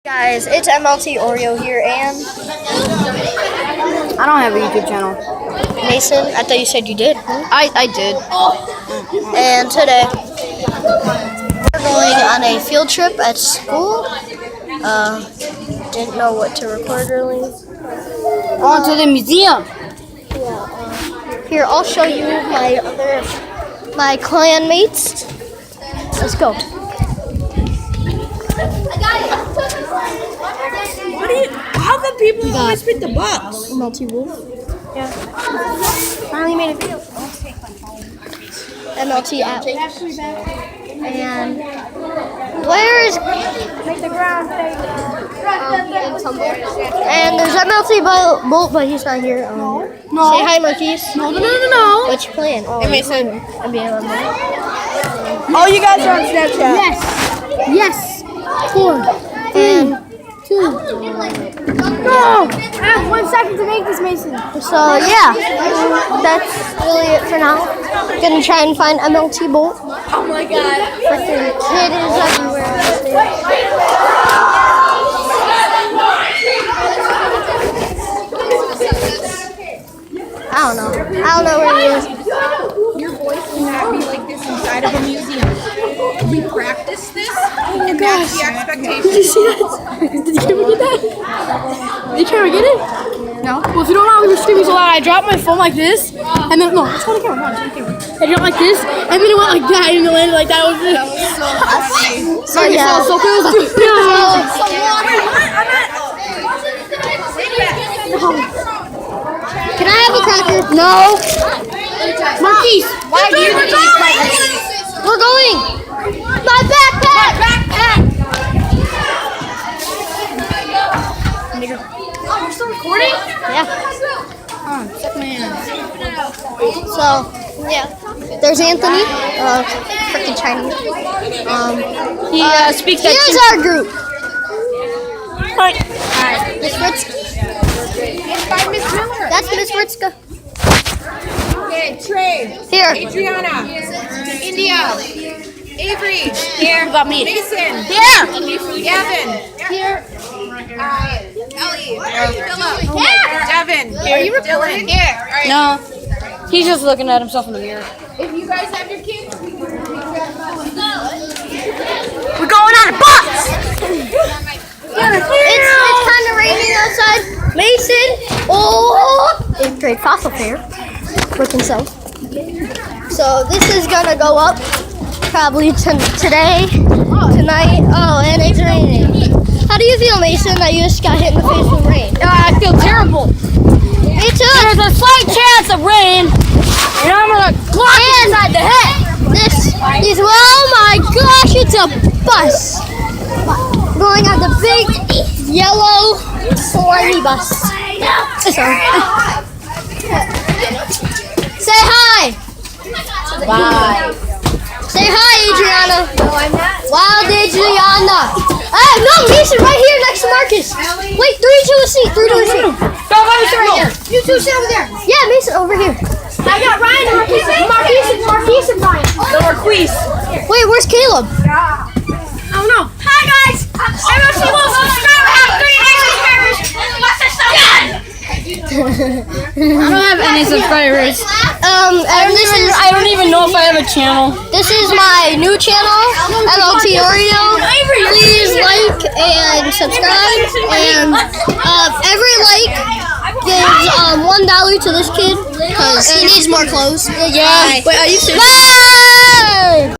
Guys, it's MLT Oreo here, and I don't have a YouTube channel. Mason, I thought you said you did. I did. And today, we're going on a field trip at school. Didn't know what to record really. On to the museum. Here, I'll show you my clan mates. Let's go. How come people always pick the box? MLT Wolf. Yeah. Finally made a video. MLT at and where is make the ground and there's MLT Bolt, but he's not here. No. Say hi, Marquise. No. What's your plan? Oh, Hey, Mason. Oh, you guys are on Snapchat. Yes. 4, 3, 2. No. I have 1 second to make this, Mason. So yeah, that's really it for now. Gonna try and find MLT Bolt. Oh my god. Freaking kid is everywhere. I don't know where he is. Your voice cannot be like this inside of a museum. We practice this, and that's the expectation. Did you see that? Did you ever get that? Did you ever get it? No. Well, if you don't know, we were screaming so loud. I dropped my phone like this, and then let's go to the camera. I dropped like this, and then it went like that, and it landed like that. So yeah. So close. Can I have a cracker? No. Marquise. Why do you think We're going. My backpack. Oh, we're still recording? Yeah. Man. So yeah. There's Anthony. Freaking Chinese. He speaks that. Here's our group. Alright. Miss Ritzka. It's by Miss Miller. That's Miss Ritzka. Okay, Trey. Here. Adriana. India. Avery. Here. What about me? Mason. Here. Gavin. Here. Ellie. Philip. Devin. Are you recording? Dylan. Here. All right. No. He's just looking at himself in the mirror. If you guys have your kids, We're going on a bus. It's kind of raining outside. Mason. Oh. 8th grade fossil fair. Looking so. So this is gonna go up probably today, tonight. Oh, and it's raining. How do you feel, Mason, that you just got hit in the face with rain? I feel terrible. Me too. There's a slight chance of rain, and I'm gonna clock it inside the head. Oh my gosh, it's a bus. Going on the big yellow slimy bus. Sorry. Say hi. Bye. Say hi, Adriana. no, I'm not. Wild Adriana. Hey, no, Mason, right here next to Marcus. Wait, 3 to a seat. 3 to a seat. Go, Mason, right here. You two sit over there. Yeah, Mason, over here. I got Ryan and Marquise and Ryan. So Marquise. Wait, where's Caleb? I don't know. Hi, guys. MLT will subscribe. I have 38 subscribers. What's this so good? I don't have any subscribers. And this is, I don't even know if I have a channel. this is my new channel, MLT Oreo. Please like and subscribe. And every like gives $1 to this kid because he needs more clothes. Yeah. Wait, are you serious? Bye.